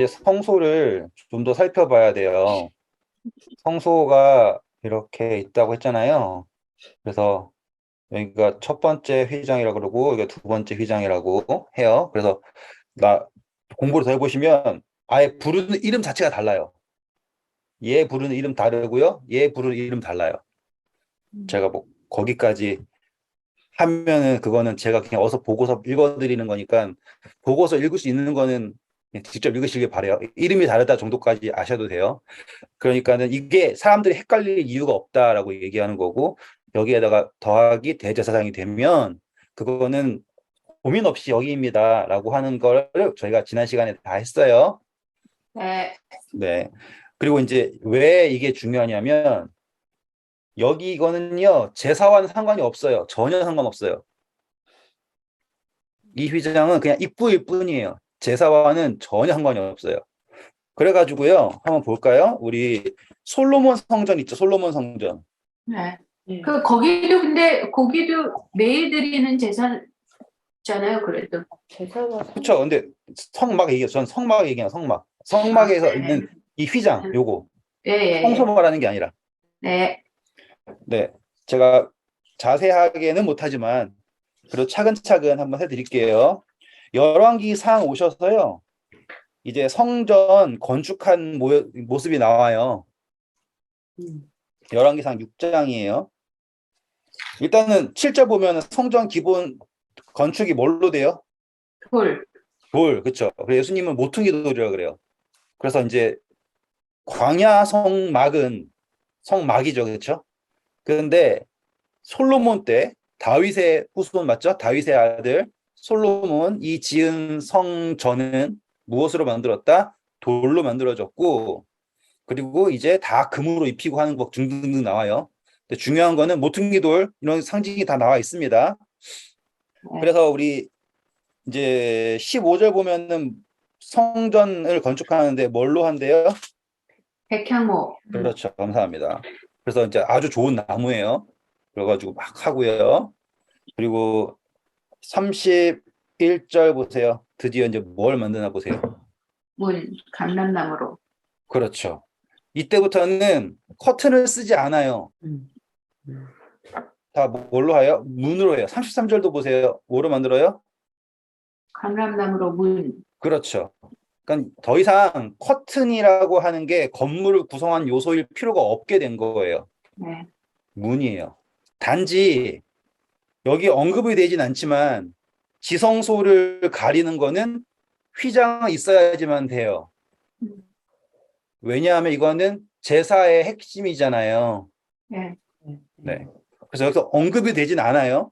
성소를 좀 더 살펴봐야 돼요. 성소가 이렇게 있다고 했잖아요. 그래서 여기가 첫 번째 휘장이라고 그러고 여기가 두 번째 휘장이라고 해요. 그래서 나 공부를 더 해보시면 아예 부르는 이름 자체가 달라요. 얘 부르는 이름 다르고요. 얘 부르는 이름 달라요. 제가 뭐 거기까지 하면은 그거는 제가 그냥 어서 보고서 읽어드리는 거니까 보고서 읽을 수 있는 거는 그냥 직접 읽으시길 바래요. 이름이 다르다 정도까지 아셔도 돼요. 그러니까는 이게 사람들이 헷갈릴 이유가 없다라고 얘기하는 거고 여기에다가 더하기 대제사장이 되면 그거는 고민 없이 여기입니다라고 하는 걸 저희가 지난 시간에 다 했어요. 네. 네. 그리고 이제 왜 이게 중요하냐면 여기 이거는요 제사와는 상관이 없어요. 전혀 상관없어요. 이 휘장은 그냥 입구일 뿐이에요. 제사와는 전혀 상관이 없어요. 그래가지고요 한번 볼까요? 우리 솔로몬 성전 있죠? 솔로몬 성전. 네. 네. 거기도 근데 거기도 매일 드리는 제사잖아요, 그래도. 제사가 그렇죠. 근데 성막 얘기해요. 전 성막 얘기해요. 성막. 성막에서 네. 있는 이 휘장 요거 예, 예, 성소 예. 말하는 게 아니라. 네. 네. 제가 자세하게는 못하지만 그래도 차근차근 한번 해드릴게요. 열왕기상 오셔서요. 이제 성전 건축한 모습이 나와요. 열왕기상 6장이에요. 일단은 7절 보면 성전 기본 건축이 뭘로 돼요? 돌. 돌, 그렇죠. 그래서 예수님은 모퉁이 돌이라고 그래요. 그래서 이제 광야 성막은 성막이죠, 그렇죠? 그런데 솔로몬 때 다윗의 후손 맞죠? 다윗의 아들 솔로몬이 지은 성전은 무엇으로 만들었다? 돌로 만들어졌고 그리고 이제 다 금으로 입히고 하는 것 등등등 나와요. 근데 중요한 거는 모퉁이 돌 이런 상징이 다 나와 있습니다. 네. 그래서 우리 이제 15절 보면은 성전을 건축하는데 뭘로 한대요? 백향목. 그렇죠. 감사합니다. 그래서 이제 아주 좋은 나무예요. 그래가지고 막 하고요. 그리고 31절 보세요. 드디어 이제 뭘 만드나 보세요. 문, 감람나무로. 그렇죠. 이때부터는 커튼을 쓰지 않아요. 다 뭘로 해요? 문으로 해요. 33절도 보세요. 뭐로 만들어요? 감람나무로 문. 그렇죠. 그러니까 더 이상 커튼이라고 하는 게 건물을 구성한 요소일 필요가 없게 된 거예요. 네. 문이에요. 단지 여기 언급이 되진 않지만 지성소를 가리는 거는 휘장이 있어야지만 돼요. 왜냐하면 이거는 제사의 핵심이잖아요. 네. 네. 그래서 여기서 언급이 되진 않아요.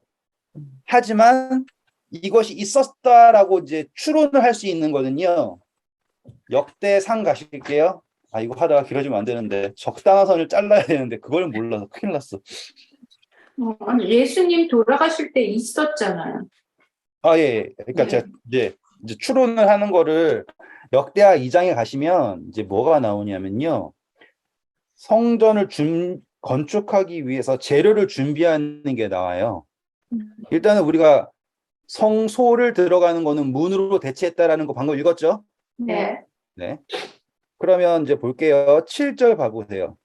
하지만 이것이 있었다라고 이제 추론을 할 수 있는 거는요. 역대상 가실게요. 아, 이거 하다가 길어지면 안 되는데 적당한 선을 잘라야 되는데 그걸 몰라서 큰일 났어. 아니, 예수님 돌아가실 때 있었잖아요. 아, 예, 예. 그러니까 네. 제가 이제 추론을 하는 거를 역대하 2장에 가시면 이제 뭐가 나오냐면요. 성전을 건축하기 위해서 재료를 준비하는 게 나와요. 일단은 우리가 성소를 들어가는 거는 문으로 대체했다라는 거 방금 읽었죠? 네. 네. 그러면 이제 볼게요. 7절 봐보세요.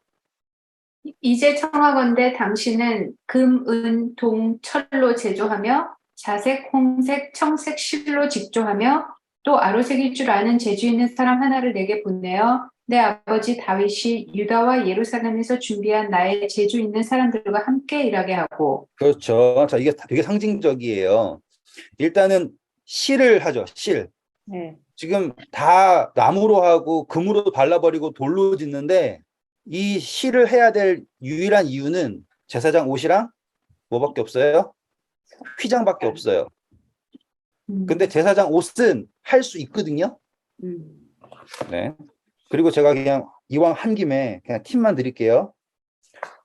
이제 청하건대 당신은 금, 은, 동, 철로 제조하며 자색, 홍색, 청색 실로 직조하며 또 아로색일 줄 아는 재주 있는 사람 하나를 내게 보내어 내 아버지 다윗이 유다와 예루살렘에서 준비한 나의 재주 있는 사람들과 함께 일하게 하고. 그렇죠. 자, 이게 되게 상징적이에요. 일단은 실을 하죠. 실. 네. 지금 다 나무로 하고 금으로 발라버리고 돌로 짓는데 이 실을 해야 될 유일한 이유는 제사장 옷이랑 뭐밖에 없어요? 휘장밖에 없어요. 근데 제사장 옷은 할 수 있거든요. 네. 그리고 제가 그냥 이왕 한 김에 그냥 팁만 드릴게요.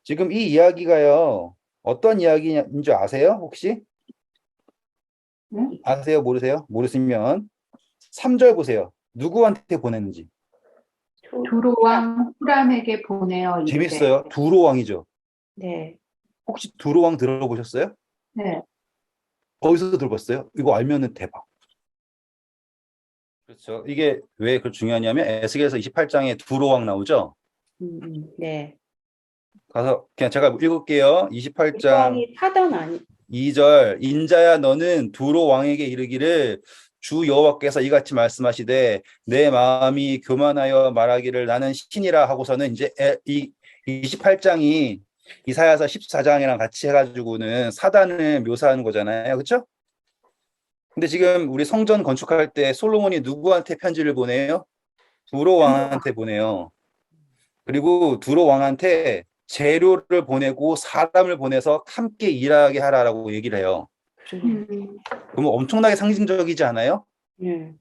지금 이 이야기가요. 어떤 이야기인 줄 아세요? 혹시? 아세요? 모르세요? 모르시면 3절 보세요. 누구한테 보냈는지. 두로왕 후람에게 보내어 이르되. 재밌어요. 두로왕이죠. 네. 혹시 두로왕 들어보셨어요? 네. 거기서 들어봤어요? 이거 알면은 대박. 그렇죠. 이게 왜 그 중요하냐면 에스겔서 28장에 두로왕 나오죠. 네. 가서 그냥 제가 읽을게요. 28장 왕이 타던 아니. 2절 인자야 너는 두로 왕에게 이르기를 주 여호와께서 이같이 말씀하시되 내 마음이 교만하여 말하기를 나는 신이라 하고서는 이제 이 28장이 이사야서 14장이랑 같이 해가지고는 사단을 묘사하는 거잖아요. 그렇죠? 근데 지금 우리 성전 건축할 때 솔로몬이 누구한테 편지를 보내요? 두로 왕한테 보내요. 그리고 두로 왕한테 재료를 보내고 사람을 보내서 함께 일하게 하라라고 얘기를 해요. 그래요. 그러면 엄청나게 상징적이지 않아요? 네.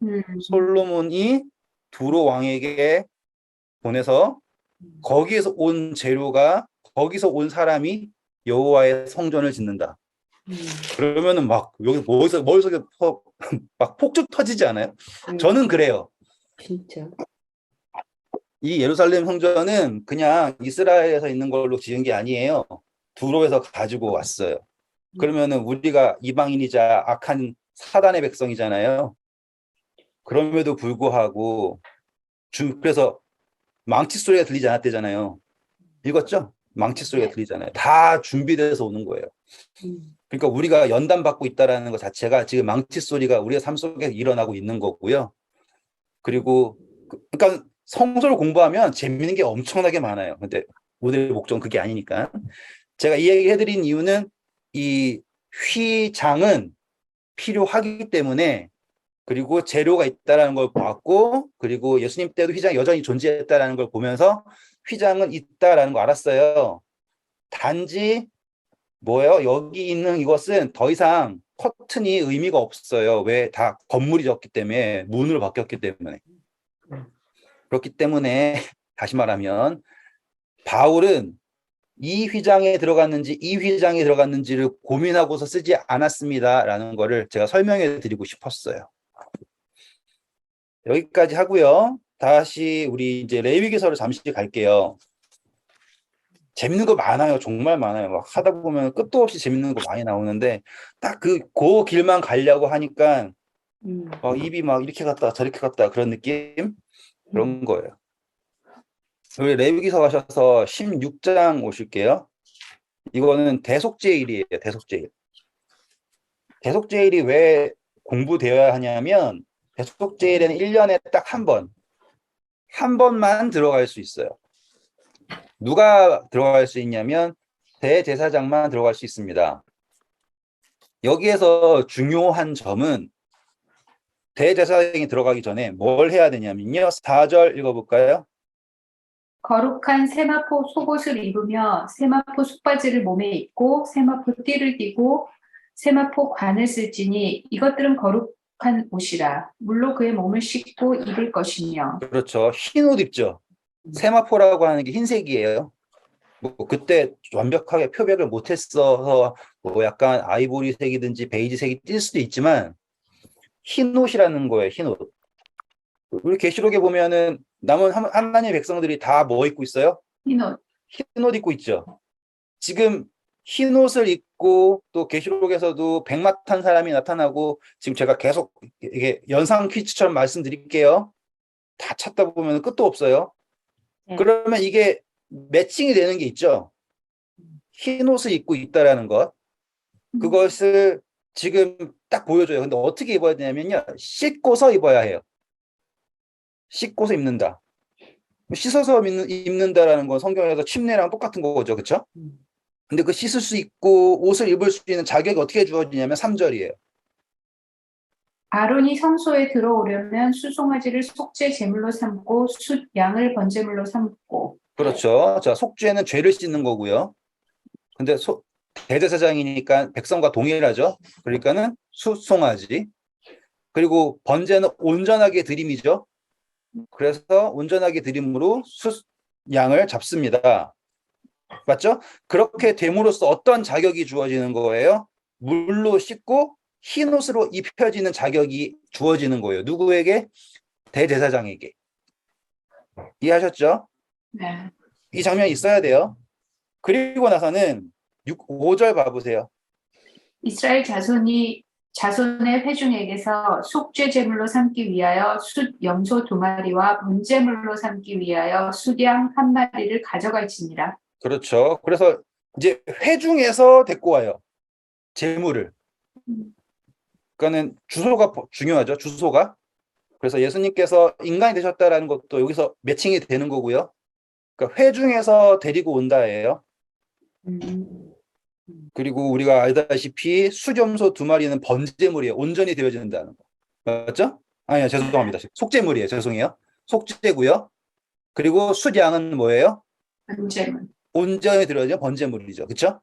솔로몬이 두로 왕에게 보내서 거기에서 온 재료가 거기서 온 사람이 여호와의 성전을 짓는다. 그러면은 막 여기 머릿속에 막 폭죽 터지지 않아요? 저는 그래요. 진짜. 이 예루살렘 성전은 그냥 이스라엘에서 있는 걸로 지은 게 아니에요. 두로에서 가지고 왔어요. 그러면은 우리가 이방인이자 악한 사단의 백성이잖아요. 그럼에도 불구하고 그래서 망치 소리가 들리지 않았대잖아요. 읽었죠? 망치 소리가 들리잖아요. 다 준비돼서 오는 거예요. 그러니까 우리가 연단받고 있다라는 것 자체가 지금 망치 소리가 우리의 삶 속에 일어나고 있는 거고요. 그리고 그러니까 성서를 공부하면 재밌는 게 엄청나게 많아요. 근데 오늘의 목적은 그게 아니니까. 제가 이 얘기 해드린 이유는 이 휘장은 필요하기 때문에 그리고 재료가 있다라는 걸 봤고 그리고 예수님 때도 휘장이 여전히 존재했다라는 걸 보면서 휘장은 있다라는 걸 알았어요. 단지 뭐예요? 여기 있는 이것은 더 이상 커튼이 의미가 없어요. 왜? 다 건물이 졌기 때문에 문으로 바뀌었기 때문에. 그렇기 때문에 다시 말하면 바울은 이 휘장에 들어갔는지 이 휘장에 들어갔는지를 고민하고서 쓰지 않았습니다라는 거를 제가 설명해 드리고 싶었어요. 여기까지 하고요. 다시 우리 이제 레위기서를 잠시 갈게요. 재밌는 거 많아요. 정말 많아요. 막 하다 보면 끝도 없이 재밌는 거 많이 나오는데 딱 그 길만 가려고 하니까 입이 막 이렇게 갔다 저렇게 갔다 그런 느낌? 그런 거예요. 우리 레위기서 가셔서 16장 오실게요. 이거는 대속죄일이에요. 대속죄일. 대속죄일이 왜 공부되어야 하냐면 대속죄일에는 1년에 딱 한 번만 들어갈 수 있어요. 누가 들어갈 수 있냐면 대제사장만 들어갈 수 있습니다. 여기에서 중요한 점은 대제사장이 들어가기 전에 뭘 해야 되냐면요. 4절 읽어볼까요? 거룩한 세마포 속옷을 입으며 세마포 속바지를 몸에 입고 세마포 띠를 띠고 세마포 관을 쓸지니 이것들은 거룩한 옷이라 물로 그의 몸을 씻고 입을 것이며. 그렇죠. 흰 옷 입죠. 세마포라고 하는 게 흰색이에요. 뭐 그때 완벽하게 표백을 못했어서 뭐 약간 아이보리색이든지 베이지색이 띌 수도 있지만 흰 옷이라는 거예요. 흰 옷. 우리 계시록에 보면은 남은 하나님의 백성들이 다 뭐 입고 있어요? 흰옷. 흰 옷 입고 있죠. 지금 흰 옷을 입고 또 계시록에서도 백마 탄 사람이 나타나고 지금 제가 계속 이게 연상 퀴즈처럼 말씀드릴게요. 다 찾다 보면 끝도 없어요. 네. 그러면 이게 매칭이 되는 게 있죠. 흰 옷을 입고 있다라는 것. 그것을 지금 딱 보여줘요. 근데 어떻게 입어야 되냐면요. 씻고서 입어야 해요. 씻고서 입는다. 씻어서 입는다라는 건 성경에서 침례랑 똑같은 거죠. 그렇죠? 근데 그 씻을 수 있고 옷을 입을 수 있는 자격이 어떻게 주어지냐면 3절이에요. 아론이 성소에 들어오려면 수송아지를 속죄 제물로 삼고 양을 번제물로 삼고. 그렇죠. 자, 속죄는 죄를 씻는 거고요. 근데 대제사장이니까 백성과 동일하죠. 그러니까는 수송아지. 그리고 번제는 온전하게 드림이죠. 그래서 온전하게 드림으로 양을 잡습니다. 맞죠? 그렇게 됨으로써 어떤 자격이 주어지는 거예요? 물로 씻고 흰 옷으로 입혀지는 자격이 주어지는 거예요. 누구에게? 대제사장에게. 이해하셨죠? 네. 이 장면이 있어야 돼요. 그리고 나서는 5절 봐보세요. 이스라엘 자손이 자손의 회중에게서 속죄 제물로 삼기 위하여 숫 염소 2마리와 번제물로 삼기 위하여 숫양 1마리를 가져갈지니라. 그렇죠. 그래서 이제 회중에서 데리고 와요. 재물을. 그러니까는 주소가 중요하죠. 주소가. 그래서 예수님께서 인간이 되셨다라는 것도 여기서 매칭이 되는 거고요. 그러니까 회중에서 데리고 온다예요. 음. 그리고 우리가 알다시피 수염소 2마리는 번제물이에요. 온전히 되어진다는 거. 맞죠? 아니요, 죄송합니다. 속죄물이에요. 죄송해요. 속죄고요. 그리고 숫양은 뭐예요? 번제물. 온전히 들어진 번제물이죠. 그렇죠?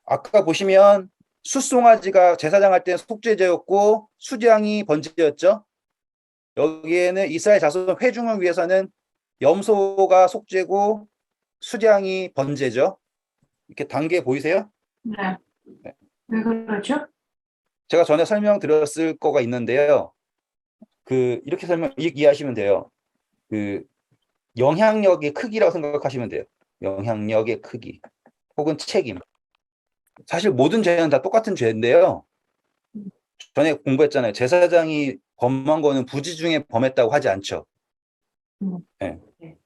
아까 보시면 숫송아지가 제사장 할 때 속죄제였고 숫양이 번제였죠. 여기에는 이스라엘 자손 회중을 위해서는 염소가 속죄고 숫양이 번제죠. 이렇게 단계 보이세요? 네. 왜 그러죠? 제가 전에 설명드렸을 거가 있는데요. 이렇게 이해하시면 돼요. 영향력의 크기라고 생각하시면 돼요. 영향력의 크기 혹은 책임. 사실 모든 죄는 다 똑같은 죄인데요. 전에 공부했잖아요. 제사장이 범한 거는 부지 중에 범했다고 하지 않죠. 네.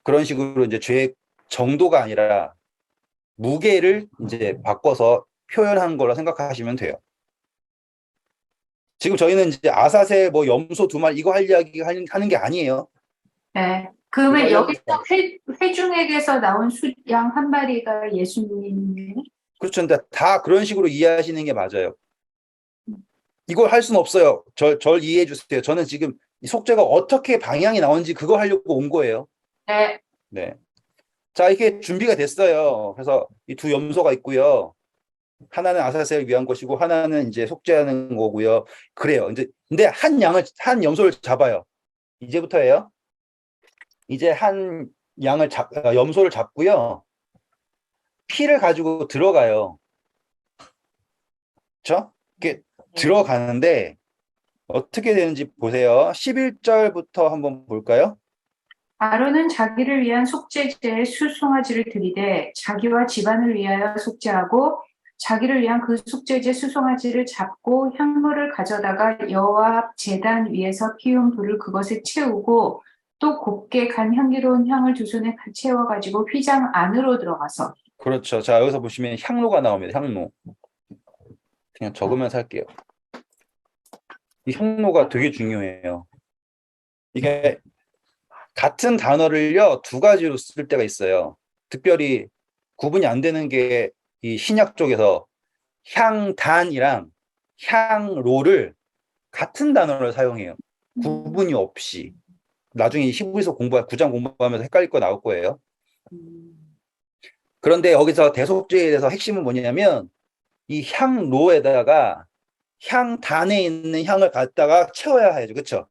그런 식으로 이제 죄의 정도가 아니라 무게를 이제 바꿔서 표현한 거라 생각하시면 돼요. 지금 저희는 이제 아사셀 뭐 염소 2마리 이거 할 이야기 하는 게 아니에요. 네. 그러면 이거 여기서 회중에게서 나온 숫양 1마리가 예수님이에요? 그렇죠. 근데 다 그런 식으로 이해하시는 게 맞아요. 이걸 할 수는 없어요. 절 이해해 주세요. 저는 지금 이 속죄가 어떻게 방향이 나오는지 그거 하려고 온 거예요. 네. 네. 자, 이렇게 준비가 됐어요. 그래서 이 두 염소가 있고요. 하나는 아사셀을 위한 것이고 하나는 이제 속죄하는 거고요. 그래요. 이제 근데 한 염소를 잡아요. 이제부터예요. 이제 염소를 잡고요. 피를 가지고 들어가요. 그렇죠? 이렇게 들어가는데 어떻게 되는지 보세요. 11절부터 한번 볼까요? 아론은 자기를 위한 속죄제에 수송아지를 들이되 자기와 집안을 위하여 속죄하고 자기를 위한 그 속죄제 수송아지를 잡고 향로를 가져다가 여호와 앞 제단 위에서 피운 불을 그것에 채우고 또 곱게 간 향기로운 향을 두 손에 채워 가지고 휘장 안으로 들어가서 그렇죠. 자, 여기서 보시면 향로가 나옵니다. 향로. 그냥 적으면서 할게요. 이 향로가 되게 중요해요. 이게 같은 단어를요, 두 가지로 쓸 때가 있어요. 특별히 구분이 안 되는 게 이 신약 쪽에서 향단이랑 향로를 같은 단어를 사용해요. 구분이 없이. 나중에 히브리서 9장 공부하면서 헷갈릴 거 나올 거예요. 그런데 여기서 대속죄에 대해서 핵심은 뭐냐면 이 향로에다가 향단에 있는 향을 갖다가 채워야 하죠. 그렇죠?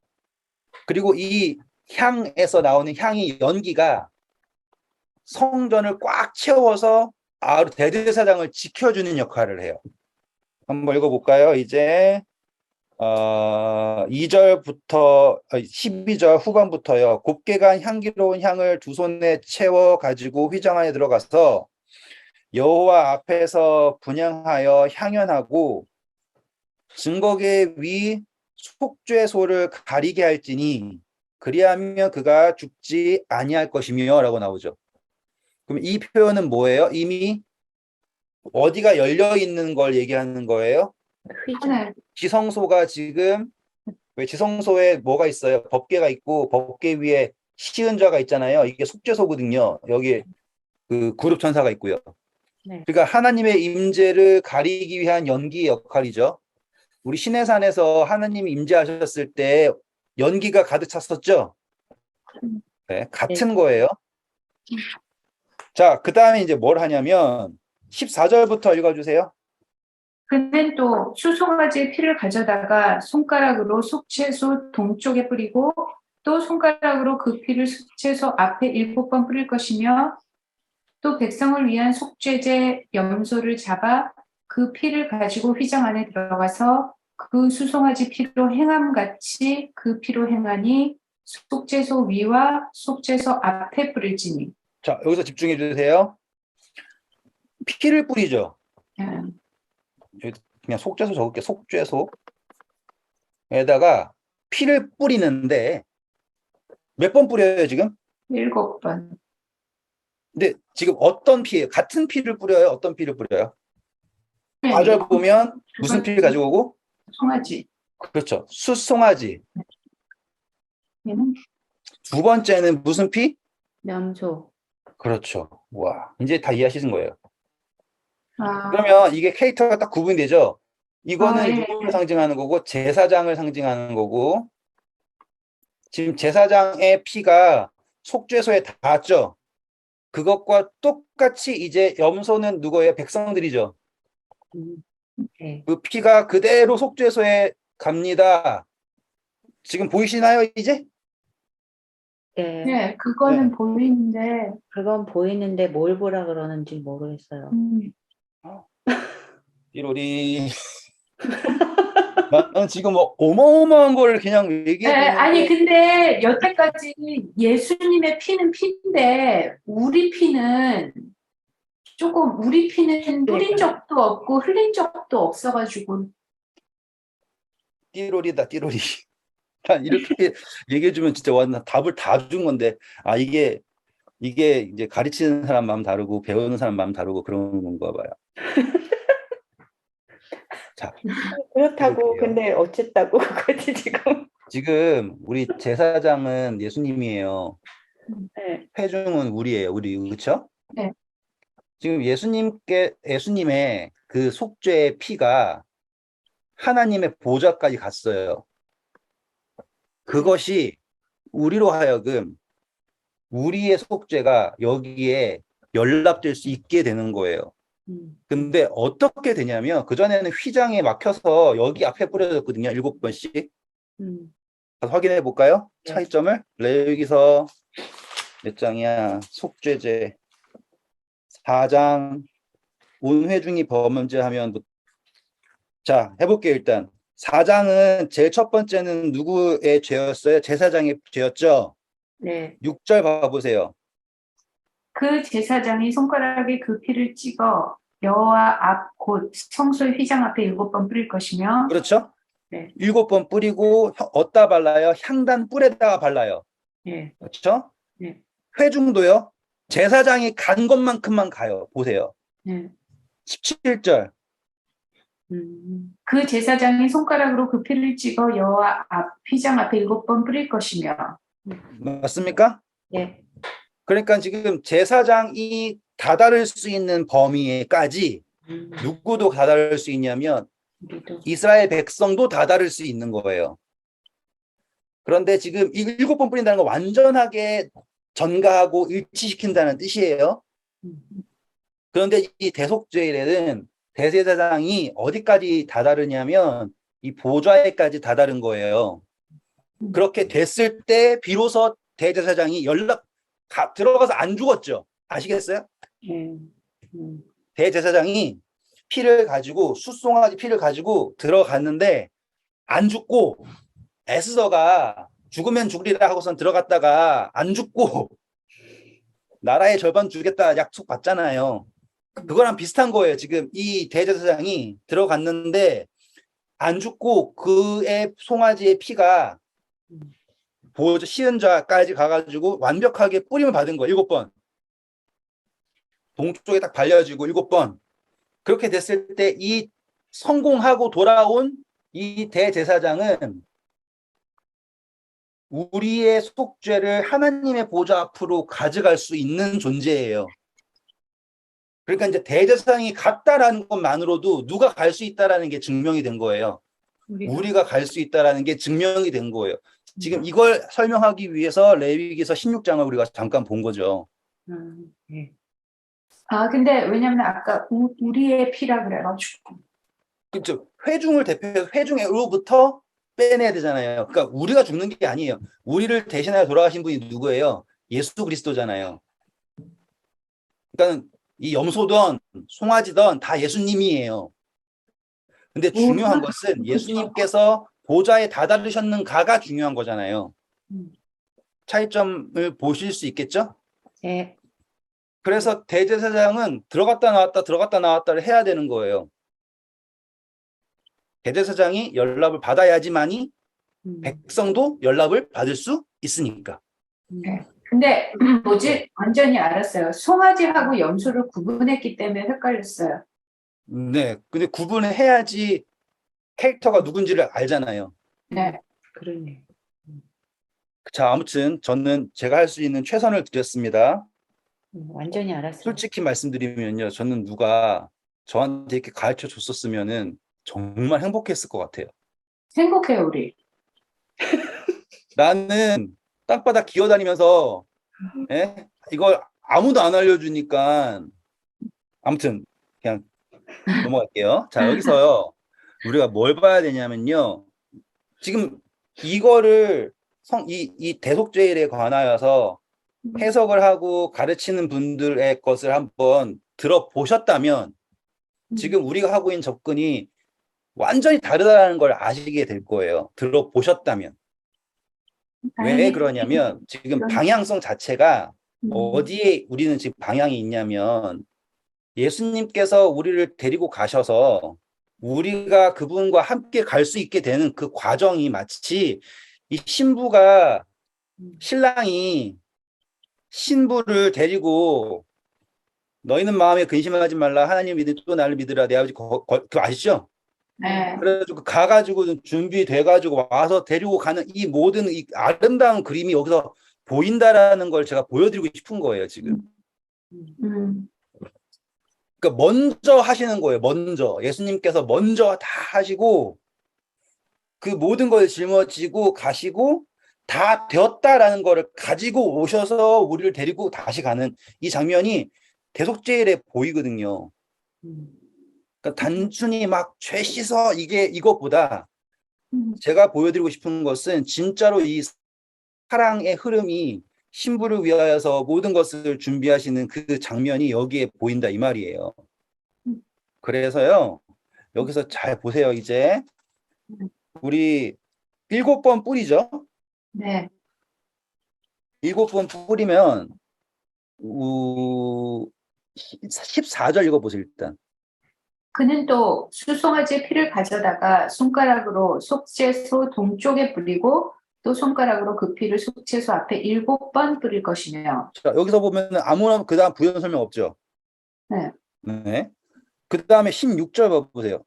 그리고 이 향에서 나오는 향이 연기가 성전을 꽉 채워서 대제사장을 지켜주는 역할을 해요. 한번 읽어볼까요? 이제 2절부터 12절 후반부터요. 곱게 간 향기로운 향을 두 손에 채워 가지고 휘장 안에 들어가서 여호와 앞에서 분향하여 향연하고 증거계 위 속죄소를 가리게 할지니 그리하면 그가 죽지 아니할 것이며 라고 나오죠. 그럼 이 표현은 뭐예요? 이미 어디가 열려 있는 걸 얘기하는 거예요? 네. 지성소가 지금 왜 지성소에 뭐가 있어요? 법궤가 있고 법궤 위에 시은자가 있잖아요. 이게 속죄소거든요. 여기 그 그룹 천사가 있고요. 네. 그러니까 하나님의 임재를 가리기 위한 연기 역할이죠. 우리 시내산에서 하나님이 임재하셨을 때 연기가 가득 찼었죠. 네, 같은 거예요. 자, 그 다음에 이제 뭘 하냐면 14절부터 읽어주세요. 그는 또 수송아지의 피를 가져다가 손가락으로 속죄소 동쪽에 뿌리고 또 손가락으로 그 피를 속죄소 앞에 7번 뿌릴 것이며 또 백성을 위한 속죄제 염소를 잡아 그 피를 가지고 휘장 안에 들어가서 그 수송아지 피로 행함같이 그 피로 행하니 속죄소 위와 속죄소 앞에 뿌릴지니. 자, 여기서 집중해 주세요. 피를 뿌리죠. 그냥 속죄소 적을게. 속죄소에다가 피를 뿌리는데 몇 번 뿌려요, 지금? 7번. 근데 지금 어떤 피예요? 같은 피를 뿌려요? 어떤 피를 뿌려요? 4절 보면 무슨 피를 가지고 오고? 송아지. 그렇죠. 숫송아지. 얘는 두 번째는 무슨 피? 염소. 그렇죠. 와, 이제 다 이해하시는 거예요. 아, 그러면 이게 캐릭터가 딱 구분이 되죠? 이거는 예. 누구를 상징하는 거고, 제사장을 상징하는 거고, 지금 제사장의 피가 속죄소에 닿았죠? 그것과 똑같이 이제 염소는 누구예요? 백성들이죠. 네. 그 피가 그대로 속죄소에 갑니다. 지금 보이시나요, 이제? 네. 네, 그거는 네. 보이는데, 그건 보이는데 뭘 보라 그러는지 모르겠어요. 띠로리. 나는 지금 뭐 어마어마한 걸 그냥 얘기해 네, 아니, 주는데, 근데 여태까지 예수님의 피는 피인데, 우리 피는 조금, 우리 피는 뿌린 적도 없고, 흘린 적도 없어가지고, 띠로리다, 띠로리. 난 이렇게 얘기해 주면 진짜 완전 답을 다 준 건데, 아, 이게 이제 가르치는 사람 마음 다르고 배우는 사람 마음 다르고 그런 건가 봐요. 자, 그렇다고 해볼게요. 근데 어쨌다고 그거지 지금. 지금 우리 제사장은 예수님이에요. 네. 회중은 우리예요. 우리, 그렇죠? 네. 지금 예수님의 그 속죄의 피가 하나님의 보좌까지 갔어요. 그것이 우리로 하여금 우리의 속죄가 여기에 연락될 수 있게 되는 거예요. 근데 어떻게 되냐면 그전에는 휘장에 막혀서 여기 앞에 뿌려졌거든요. 7번씩. 확인해 볼까요? 네. 차이점을. 레위기서 몇 장이야? 속죄제 4장. 온 회중이 범죄 하면, 자, 해볼게요. 일단 4장은 제일 첫 번째는 누구의 죄였어요? 제사장의 죄였죠. 네. 6절 봐보세요. 그 제사장이 손가락에 그 피를 찍어 여호와 앞 곧 성소의 휘장 앞에 7번 뿌릴 것이며, 그렇죠? 네. 7번 뿌리고 어디다 발라요? 향단 뿔에다가 발라요. 네. 그렇죠? 네. 회중도요. 제사장이 간 것만큼만 가요. 보세요. 네. 17절. 그 제사장이 손가락으로 그 피를 찍어 여호와 앞 휘장 앞에 7번 뿌릴 것이며, 맞습니까? 네. 그러니까 지금 제사장이 다다를 수 있는 범위에까지 누구도 다다를 수 있냐면 우리도. 이스라엘 백성도 다다를 수 있는 거예요. 그런데 지금 이 7번 뿌린다는 건 완전하게 전가하고 일치시킨다는 뜻이에요. 그런데 이 대속죄일에는 대제사장이 어디까지 다다르냐면 이 보좌에까지 다다른 거예요. 그렇게 됐을 때 비로소 대제사장이 들어가서 안 죽었죠. 아시겠어요? 네. 대제사장이 피를 가지고 숫송아지 피를 가지고 들어갔는데 안 죽고 에스더가 죽으면 죽으리라 하고선 들어갔다가 안 죽고 나라의 절반 주겠다 약속 받잖아요. 그거랑 비슷한 거예요. 지금 이 대제사장이 들어갔는데 안 죽고 그의 송아지의 피가 시은자까지 가가지고 완벽하게 뿌림을 받은 거예요. 7번. 동쪽에 딱 발려지고 7번. 그렇게 됐을 때 이 성공하고 돌아온 이 대제사장은 우리의 속죄를 하나님의 보좌 앞으로 가져갈 수 있는 존재예요. 그러니까 이제 대제사장이 갔다라는 것만으로도 누가 갈 수 있다라는 게 증명이 된 거예요. 우리가 갈 수 있다라는 게 증명이 된 거예요. 지금 이걸 설명하기 위해서 레위기서 16장을 우리가 잠깐 본 거죠. 네. 아, 근데 왜냐면 아까 우리의 피라 그래가지고. 그렇죠. 회중을 대표해서 회중으로부터 빼내야 되잖아요. 그러니까 우리가 죽는 게 아니에요. 우리를 대신하여 돌아가신 분이 누구예요? 예수 그리스도잖아요. 그러니까 이 염소든 송아지든 다 예수님이에요. 근데 중요한 것은 예수님께서 보좌에 다다르셨는가가 중요한 거잖아요. 차이점을 보실 수 있겠죠? 네. 그래서 대제사장은 들어갔다 나왔다를 해야 되는 거예요. 대제사장이 연락을 받아야지만이 음. 백성도 연락을 받을 수 있으니까. 네. 근데 뭐지? 완전히 알았어요. 송아지하고 염소를 구분했기 때문에 헷갈렸어요. 네. 근데 구분을 해야지 캐릭터가 누군지를 알잖아요. 네. 그러네. 자, 아무튼 저는 제가 할 수 있는 최선을 드렸습니다. 완전히 알았어요. 솔직히 말씀드리면요. 저는 누가 저한테 이렇게 가르쳐 줬었으면은 정말 행복했을 것 같아요. 행복해요, 우리. 나는 땅바닥 기어다니면서 이걸 아무도 안 알려주니까 아무튼 그냥 넘어갈게요. 자, 여기서요. 우리가 뭘 봐야 되냐면요. 지금 이거를 이 대속죄일에 관하여서 해석을 하고 가르치는 분들의 것을 한번 들어보셨다면 지금 우리가 하고 있는 접근이 완전히 다르다는 걸 아시게 될 거예요. 들어보셨다면. 왜 그러냐면 지금 방향성 자체가 어디에 우리는 지금 방향이 있냐면 예수님께서 우리를 데리고 가셔서 우리가 그분과 함께 갈 수 있게 되는 그 과정이 마치 이 신랑이 신부를 데리고 너희는 마음에 근심하지 말라 하나님 믿으 또 나를 믿으라 내 아버지 그거 아시죠? 네. 그래가지고 가가지고 준비돼가지고 와서 데리고 가는 이 모든 이 아름다운 그림이 여기서 보인다라는 걸 제가 보여드리고 싶은 거예요 지금. 음. 그러니까 먼저 하시는 거예요. 먼저 예수님께서 먼저 다 하시고 그 모든 걸 짊어지고 가시고 다 되었다라는 거를 가지고 오셔서 우리를 데리고 다시 가는 이 장면이 대속죄일에 보이거든요. 그러니까 단순히 막 죄 씻어 이것보다 제가 보여드리고 싶은 것은 진짜로 이 사랑의 흐름이 신부를 위하여서 모든 것을 준비하시는 그 장면이 여기에 보인다 이 말이에요. 그래서요 여기서 잘 보세요. 이제 우리 7번 뿌리죠. 네. 7번 뿌리면 14절 읽어보세요 일단. 그는 또 수송아지의 피를 가져다가 손가락으로 속죄소 동쪽에 뿌리고 또 손가락으로 그 피를 속죄소 앞에 7번 뿌릴 것이며. 자, 여기서 보면 아무나 그 다음 부연 설명 없죠. 네. 네. 그 다음에 16절 보세요.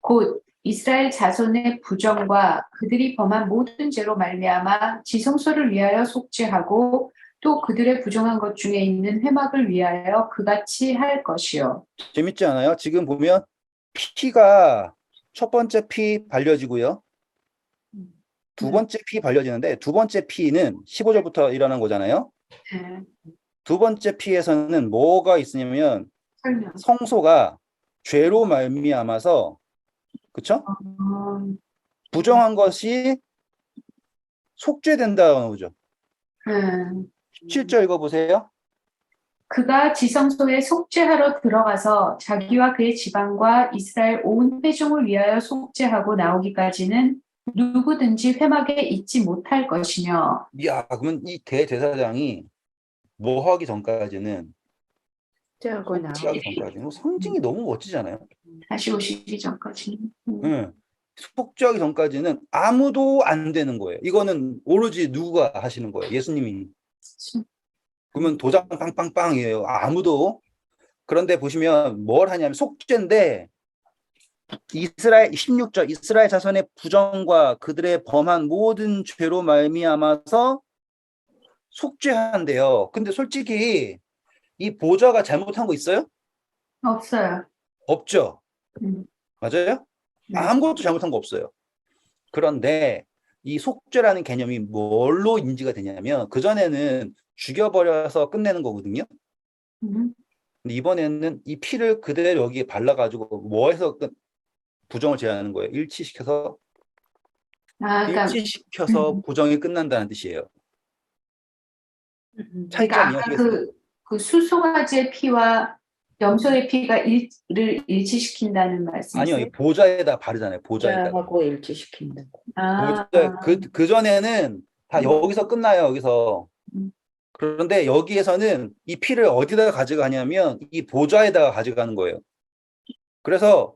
곧 이스라엘 자손의 부정과 그들이 범한 모든 죄로 말미암아 지성소를 위하여 속죄하고 또 그들의 부정한 것 중에 있는 회막을 위하여 그같이 할 것이요. 재밌지 않아요? 지금 보면 피가 첫 번째 피 발려지고요. 두 번째 피 발려지는데 두 번째 피는 15절부터 일어난 거잖아요. 네. 두 번째 피에서는 뭐가 있으냐면 설명. 성소가 죄로 말미암아서 그쵸? 부정한 것이 속죄된다 나오죠. 17절 읽어보세요. 그가 지성소에 속죄하러 들어가서 자기와 그의 지방과 이스라엘 온 회중을 위하여 속죄하고 나오기까지는 누구든지 회막에 있지 못할 것이며. 이야, 그러면 이 대제사장이 뭐 하기 전까지는 상징이 너무 멋지잖아요. 다시 오시기 전까지. 네. 속죄하기 전까지는 아무도 안 되는 거예요. 이거는 오로지 누가 하시는 거예요? 예수님이. 그러면 도장 빵빵빵이에요. 아무도. 그런데 보시면 뭘 하냐면 속죄인데 이스라엘 16절 이스라엘 자손의 부정과 그들의 범한 모든 죄로 말미암아서 속죄한대요. 근데 솔직히 이 보좌가 잘못한 거 있어요? 없어요. 없죠. 음. 맞아요? 네. 아무것도 잘못한 거 없어요. 그런데 이 속죄라는 개념이 뭘로 인지가 되냐면 그전에는 죽여버려서 끝내는 거거든요. 근데 이번에는 이 피를 그대로 여기에 발라가지고 뭐 해서 부정을 제하는 거예요. 일치시켜서 그러니까, 부정이 끝난다는 뜻이에요. 그러니까 차이점 아까 이해하시겠어요? 그 수송아지의 피와 염소의 피가 를 일치시킨다는 말씀이세요? 아니요, 이 보좌에다 바르잖아요. 보좌에다. 하고 일치시킨다고. 그전에는 다 여기서 끝나요. 여기서. 그런데 여기에서는 이 피를 어디다가 가져가냐면 이 보좌에다가 가져가는 거예요. 그래서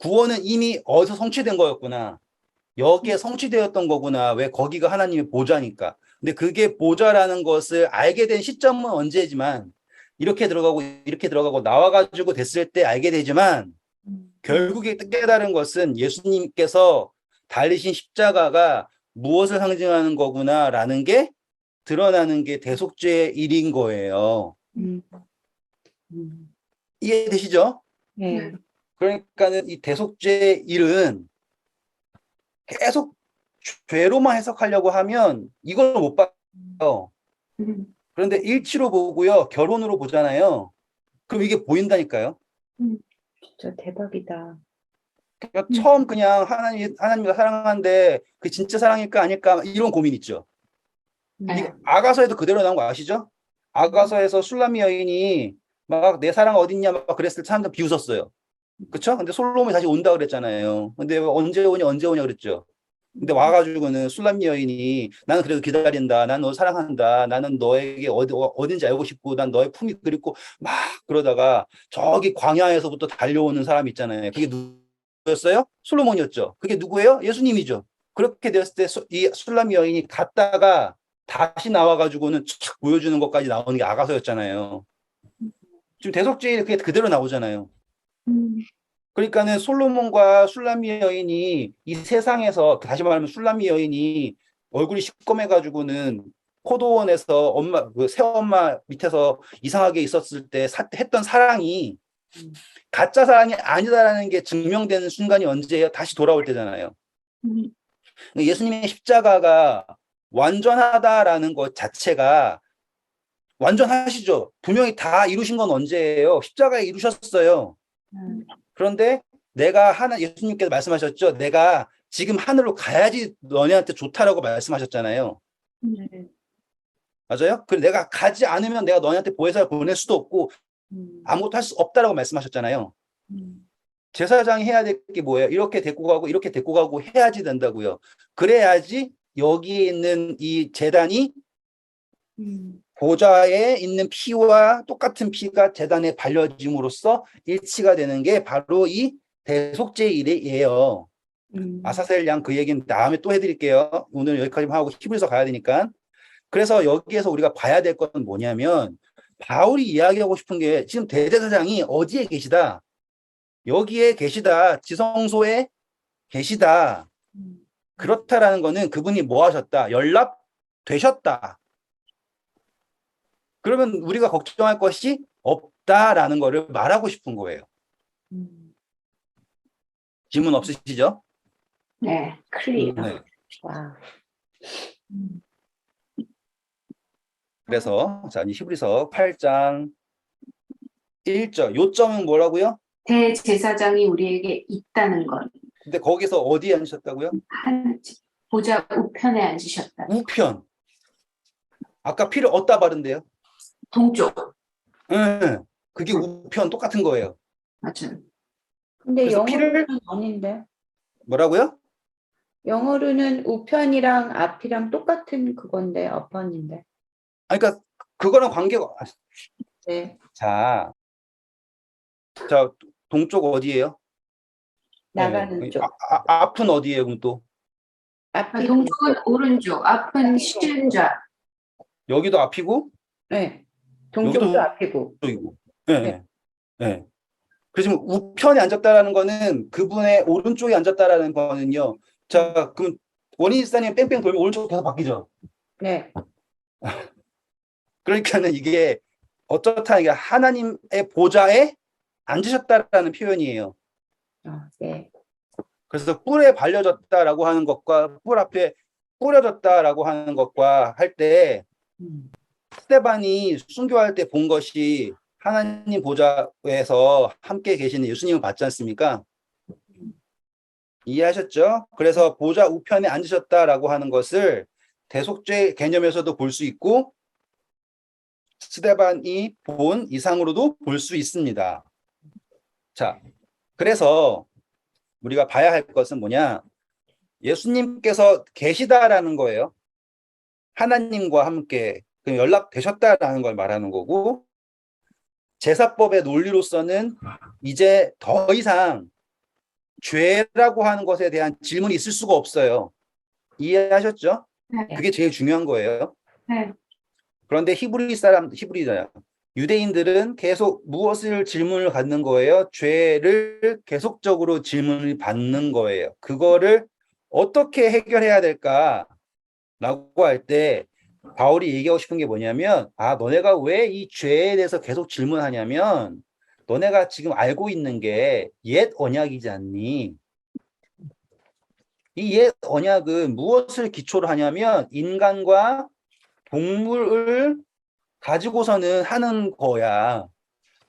구원은 이미 어디서 성취된 거였구나. 여기에 성취되었던 거구나. 왜 거기가 하나님의 보좌니까. 근데 그게 보좌라는 것을 알게 된 시점은 언제지만 이렇게 들어가고 나와가지고 됐을 때 알게 되지만 결국에 깨달은 것은 예수님께서 달리신 십자가가 무엇을 상징하는 거구나라는 게 드러나는 게 대속죄의 일인 거예요. 음, 음, 이해되시죠? 네. 그러니까는 이 대속죄의 일은 계속 죄로만 해석하려고 하면 이걸 못 봐요. 음, 그런데 일치로 보고요, 결혼으로 보잖아요. 그럼 이게 보인다니까요. 음, 진짜 대박이다. 그러니까 처음 그냥 하나님을 사랑하는데 그 진짜 사랑일까 아닐까 이런 고민 있죠. 네. 이거 아가서에도 그대로 나온 거 아시죠? 아가서에서 술람미 여인이 막 내 사랑 어딨냐 막 그랬을 때 사람들 비웃었어요. 그쵸? 근데 솔로몬이 다시 온다 그랬잖아요. 근데 언제 오냐 그랬죠. 근데 와가지고는 술람미 여인이 나는 그래도 기다린다. 난 너 사랑한다. 나는 너에게 어딘지 알고 싶고 난 너의 품이 그립고 막 그러다가 저기 광야에서부터 달려오는 사람 있잖아요. 그게 누구였어요? 솔로몬이었죠. 그게 누구예요? 예수님이죠. 그렇게 되었을 때 이 술람미 여인이 갔다가 다시 나와가지고는 촥 보여주는 것까지 나오는 게 아가서였잖아요. 지금 대속죄에 그게 그대로 나오잖아요. 음, 그러니까는 솔로몬과 술람미 여인이 이 세상에서 다시 말하면 술람미 여인이 얼굴이 시꺼매가지고는 포도원에서 엄마 그 새엄마 밑에서 이상하게 있었을 때 했던 사랑이 음, 가짜 사랑이 아니다라는 게 증명되는 순간이 언제예요? 다시 돌아올 때잖아요. 음, 예수님의 십자가가 완전하다라는 것 자체가 완전하시죠. 분명히 다 이루신 건 언제예요? 십자가에 이루셨어요. 음, 그런데 예수님께서 말씀하셨죠. 내가 지금 하늘로 가야지 너네한테 좋다라고 말씀하셨잖아요. 네. 맞아요? 그리고 내가 가지 않으면 내가 너네한테 보혜사를 보낼 수도 없고 음, 아무것도 할 수 없다라고 말씀하셨잖아요. 음, 제사장이 해야 될 게 뭐예요? 이렇게 데리고 가고 이렇게 데리고 가고 해야지 된다고요. 그래야지 여기에 있는 이 제단이 음, 보좌에 있는 피와 똑같은 피가 제단에 발려짐으로써 일치가 되는 게 바로 이 대속죄 일이에요. 아사셀 양 그 얘기는 다음에 또 해드릴게요. 오늘 여기까지만 하고 히브리서 가야 되니까. 그래서 여기에서 우리가 봐야 될 건 뭐냐면 바울이 이야기하고 싶은 게 지금 대제사장이 어디에 계시다. 여기에 계시다. 지성소에 계시다. 음, 그렇다라는 거는 그분이 뭐 하셨다. 연락되셨다. 그러면 우리가 걱정할 것이 없다라는 거를 말하고 싶은 거예요. 음. 질문 없으시죠? 네, 클리어. 네. 와. 음, 그래서 자, 이 히브리서 8장 1절. 요점은 뭐라고요? 대제사장이 우리에게 있다는 것. 근데 거기서 어디에 앉으셨다고요? 보좌 우편에 앉으셨다. 우편. 아까 피를 얻다 바른데요. 동쪽. 네. 그게 우편 똑같은 거예요. 맞아요. 근데 그래서 영어로는 아닌데. 뭐라고요? 영어로는 우편이랑 앞이랑 똑같은 그건데, 어편인데. 아, 그러니까 그거랑 관계가 네. 자, 동쪽 어디예요? 나가는 네. 쪽. 앞은 어디예요? 그럼 또 앞이 동쪽은 오른쪽, 앞은 신자. 여기도 앞이고 네. 동쪽도 여기도 앞이고. 동쪽이고. 네. 네. 네. 그래서 지금 우편에 앉았다라는 거는 그분의 오른쪽에 앉았다라는 거는요. 자, 그럼 원인일사님 뺑뺑 돌면 오른쪽 계속 바뀌죠. 네. 그러니까는 이게 어떻다 이게 하나님의 보좌에 앉으셨다라는 표현이에요. 네. 그래서 뿔에 발려졌다라고 하는 것과 뿔 앞에 뿌려졌다라고 하는 것과 할 때 음, 스테반이 순교할 때 본 것이 하나님 보좌에서 함께 계시는 예수님을 봤지 않습니까? 이해하셨죠? 그래서 보좌 우편에 앉으셨다라고 하는 것을 대속죄 개념에서도 볼 수 있고 스데반이 본 이상으로도 볼 수 있습니다. 자, 그래서 우리가 봐야 할 것은 뭐냐? 예수님께서 계시다라는 거예요. 하나님과 함께 연락되셨다라는 걸 말하는 거고 제사법의 논리로서는 이제 더 이상 죄라고 하는 것에 대한 질문이 있을 수가 없어요. 이해하셨죠? 네. 그게 제일 중요한 거예요. 네. 그런데 히브리잖아요. 유대인들은 계속 무엇을 질문을 갖는 거예요? 죄를 계속적으로 질문을 받는 거예요. 그거를 어떻게 해결해야 될까라고 할 때 바울이 얘기하고 싶은 게 뭐냐면, 너네가 왜 이 죄에 대해서 계속 질문하냐면, 너네가 지금 알고 있는 게 옛 언약이지 않니? 이 옛 언약은 무엇을 기초로 하냐면 인간과 동물을 가지고서는 하는 거야.